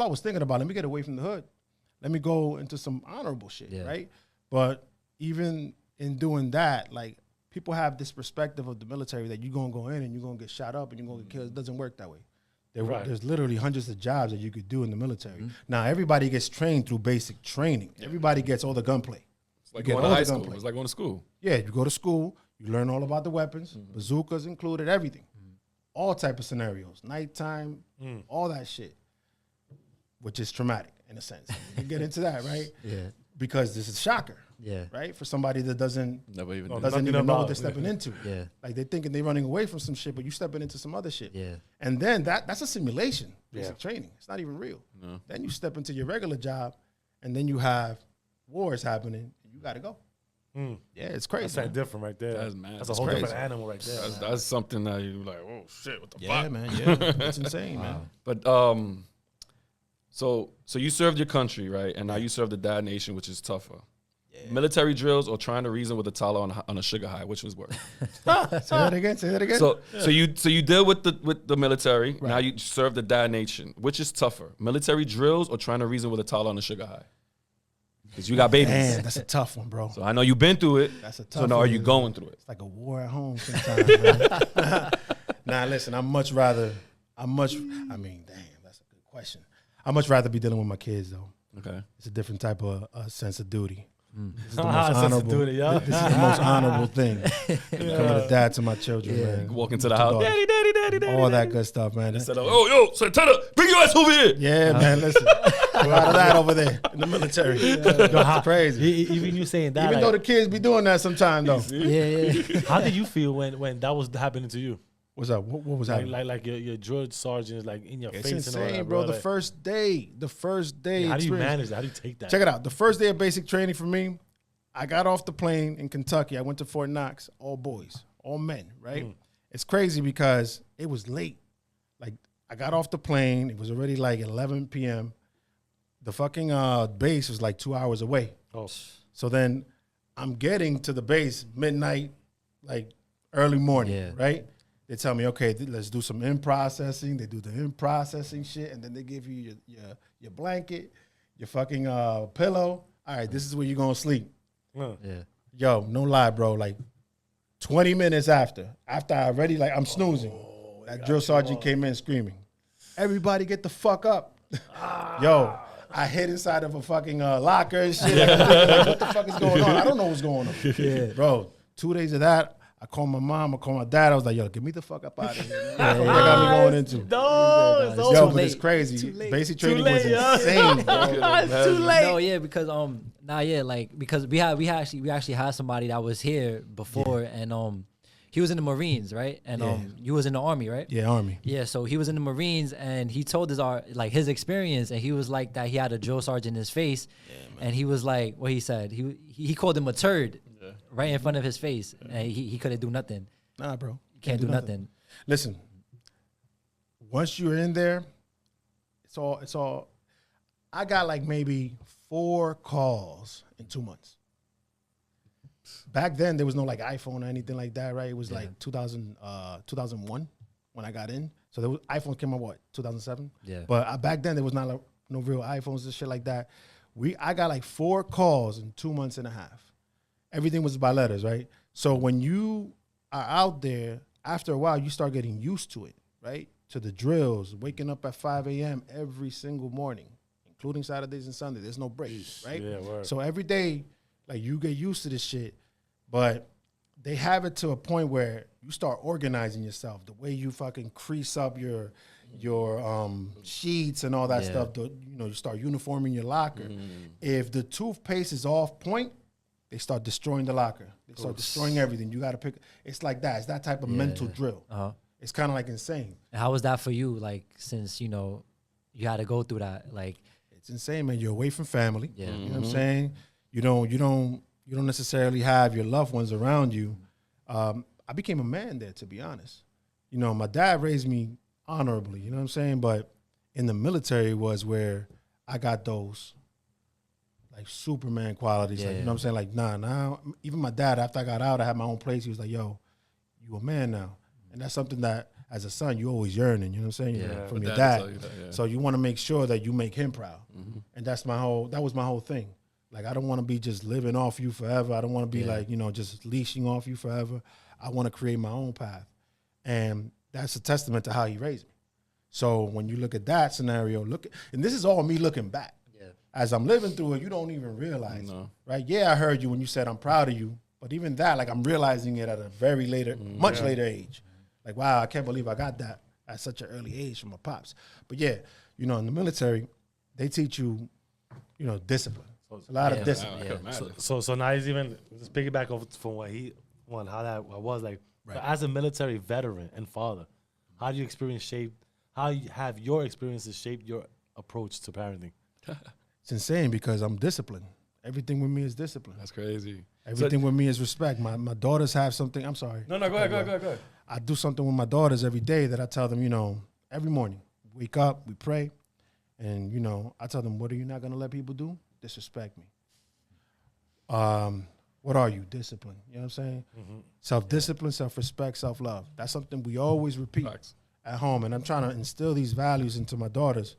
I was thinking about. Let me get away from the hood. Let me go into some honorable shit, right? But even in doing that, like, people have this perspective of the military that you're going to go in and you're going to get shot up and you're going to get killed. It doesn't work that way. There's literally hundreds of jobs that you could do in the military. Now, everybody gets trained through basic training. Everybody gets all the gunplay. It's like going to high school. It's like going to school. Yeah, you go to school, you learn all about the weapons, bazookas included, everything. All type of scenarios, nighttime, all that shit, which is traumatic in a sense. You get into that, right? Yeah. Because this is a shocker. Yeah. Right? For somebody that doesn't even know what they're stepping into. Yeah. Like, they're thinking they're running away from some shit, but you stepping into some other shit. Yeah. And then that's a simulation, basic training. It's not even real. No. Then you step into your regular job, and then you have wars happening, and you got to go. Yeah, it's crazy. That's that different right there. That's mad. That's a whole different animal right there. That's something that you like, oh, shit, what the fuck? Yeah, man, yeah. It's insane, man. But so you served your country, right? And now you serve the dad nation, which is tougher. Yeah. Military drills or trying to reason with a toddler on a sugar high, which was worse? Say that again. So you deal with the military. Right. Now you serve the dad nation. Which is tougher, military drills or trying to reason with a toddler on a sugar high? Because you got babies. Man, that's a tough one, bro. So I know you've been through it. That's a tough So now one. are you going through it? It's like a war at home sometimes, man. Nah, listen, I mean, damn, that's a good question. I'd much rather be dealing with my kids, though. Okay. It's a different type of sense of duty. This is the most honorable thing. Becoming a dad to my children, man. Walk into the house, daddy, all that good stuff, man. Instead of, yo, Santana, bring your ass over here. Yeah, man, listen. A lot of that over there in the military. It's crazy. Even you saying that. Even though the kids be doing that sometimes, though. Yeah. How did you feel when that was happening to you? What's up? What was happening? Like your drill sergeant like in your it's face insane, and all that, bro. Like, The first day. how do you manage that? How do you take that? Check it out. The first day of basic training for me, I got off the plane in Kentucky. I went to Fort Knox, all boys, all men, right? It's crazy because it was late. Like, I got off the plane. It was already like 11 p.m. The fucking base was like 2 hours away. Oh. So then I'm getting to the base midnight, like early morning, right? They tell me, okay, let's do some in-processing. They do the in-processing shit, and then they give you your blanket, your fucking pillow. All right, this is where you're going to sleep. Yeah. Yo, no lie, bro. Like 20 minutes after I already, like, I'm snoozing. That drill sergeant came in screaming, everybody get the fuck up. Yo, I hid inside of a fucking locker and shit. Like, what the fuck is going on? I don't know what's going on. Bro, 2 days of that, I called my mom, I called my dad. I was like, yo, get me the fuck up out of here. Man. That's what they got me going into. Yo, but it's crazy. Basic training was insane, bro. It's too late. No, yeah, because because we actually had somebody that was here before, and he was in the Marines, right? And you was in the Army, right? Yeah, Army. Yeah, so he was in the Marines, and he told his experience, and he was like that he had a drill sergeant in his face, and he was like, what he said, he called him a turd. Right in front of his face, and he couldn't do nothing. Nah, bro, you can't do nothing. Listen, once you're in there, it's all. I got like maybe 4 calls in 2 months. Back then, there was no like iPhone or anything like that, right? It was like 2001 when I got in. So there was, iPhones came out, what, 2007? Yeah. But back then, there was not no real iPhones and shit like that. I got like 4 calls in 2 months and a half. Everything was by letters, right? So when you are out there, after a while, you start getting used to it, right? To the drills, waking up at 5 a.m. every single morning, including Saturdays and Sundays. There's no break, right? Yeah, word. So every day, like, you get used to this shit, but they have it to a point where you start organizing yourself. The way you fucking crease up your sheets and all that stuff. You start uniforming your locker. If the toothpaste is off point, they start destroying the locker. They start destroying everything. You got to pick. It's like that. It's that type of mental drill. It's kind of like insane. And how was that for you? Like, since you had to go through that. Like, it's insane, man. You're away from family. Yeah. You know what I'm saying? You don't necessarily have your loved ones around you. I became a man there, to be honest. My dad raised me honorably. You know what I'm saying? But in the military was where I got those, like, Superman qualities. Like, you know what I'm saying? Like, nah. Even my dad, after I got out, I had my own place. He was like, yo, you a man now. And that's something that as a son, you always yearning, you know what I'm saying? Yeah. From For your dad to dad. tell you that, yeah. So you want to make sure that you make him proud. And that was my whole thing. Like, I don't want to be just living off you forever. I don't want to be like, just leashing off you forever. I want to create my own path. And that's a testament to how he raised me. So when you look at that scenario, and this is all me looking back. Yeah. As I'm living through it, you don't even realize, right? Yeah, I heard you when you said I'm proud of you, but even that, like, I'm realizing it at a very much later age. Like, wow, I can't believe I got that at such an early age from my pops. But yeah, in the military, they teach you, discipline. It's a lot of discipline. I could imagine. So now he's even just piggyback off from how that was like. Right. But as a military veteran and father, how do you have your experiences shaped your approach to parenting? It's insane because I'm disciplined. Everything with me is discipline. That's crazy. Everything with me is respect. My daughters have something. I'm sorry. No, go ahead. I do something with my daughters every day that I tell them, every morning. Wake up, we pray, and, I tell them, what are you not going to let people do? Disrespect me. What are you? Discipline. You know what I'm saying? Mm-hmm. Self-discipline, self-respect, self-love. That's something we always repeat Facts. at home. And I'm trying to instill these values into my daughters